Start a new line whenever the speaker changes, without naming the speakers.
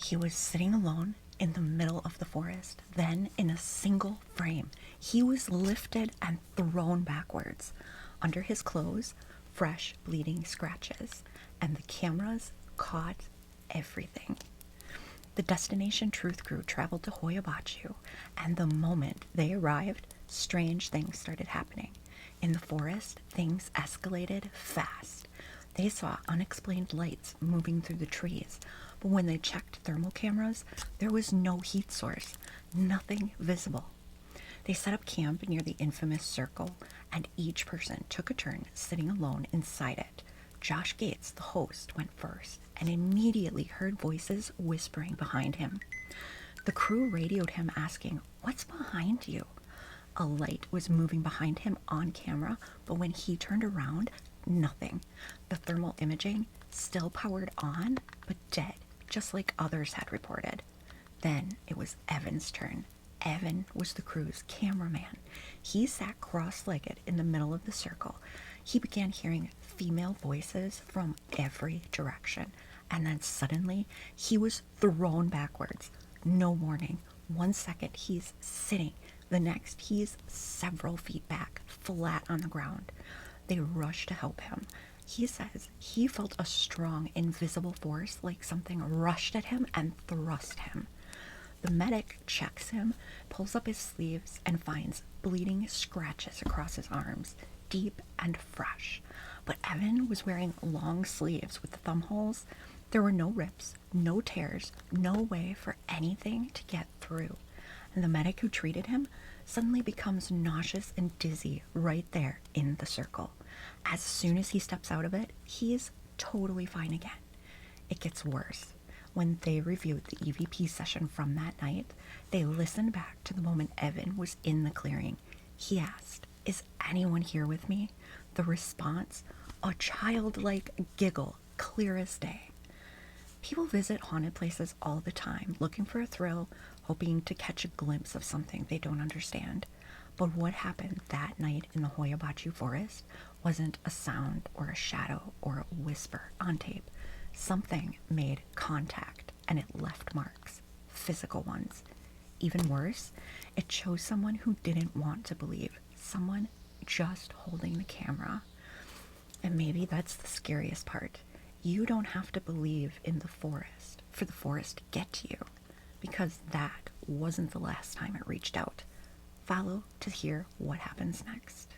He was sitting alone in the middle of the forest. Then, in a single frame, he was lifted and thrown backwards. Under his clothes, fresh bleeding scratches, and the cameras caught everything. The destination truth crew traveled to Hoia Baciu, and the moment they arrived, strange things started happening. In the forest, things escalated fast. They saw unexplained lights moving through the trees, but when they checked thermal cameras, there was no heat source, nothing visible. They set up camp near the infamous circle, and each person took a turn sitting alone inside it. Josh Gates, the host, went first and immediately heard voices whispering behind him. The crew radioed him asking, "What's behind you?" A light was moving behind him on camera, but when he turned around, nothing. The thermal imaging still powered on, but dead, just like others had reported. Then it was Evan's turn. Evan was the crew's cameraman. He sat cross-legged in the middle of the circle. He began hearing female voices from every direction, and then suddenly he was thrown backwards. No warning. 1 second he's sitting, the next he's several feet back, flat on the ground. They rushed to help him. He says he felt a strong, invisible force, like something rushed at him and thrust him. The medic checks him, pulls up his sleeves, and finds bleeding scratches across his arms, deep and fresh. But Evan was wearing long sleeves with the thumb holes. There were no rips, no tears, no way for anything to get through. And the medic who treated him suddenly becomes nauseous and dizzy right there in the circle. As soon as he steps out of it, he is totally fine again. It gets worse. When they reviewed the EVP session from that night, they listened back to the moment Evan was in the clearing. He asked, "Is anyone here with me?" The response, a childlike giggle, clear as day. People visit haunted places all the time, looking for a thrill, hoping to catch a glimpse of something they don't understand. But what happened that night in the Hoia Baciu Forest wasn't a sound or a shadow or a whisper on tape. Something made contact, and it left marks, physical ones. Even worse, it chose someone who didn't want to believe, someone just holding the camera. And maybe that's the scariest part. You don't have to believe in the forest for the forest to get to you, because that wasn't the last time it reached out. Follow to hear what happens next.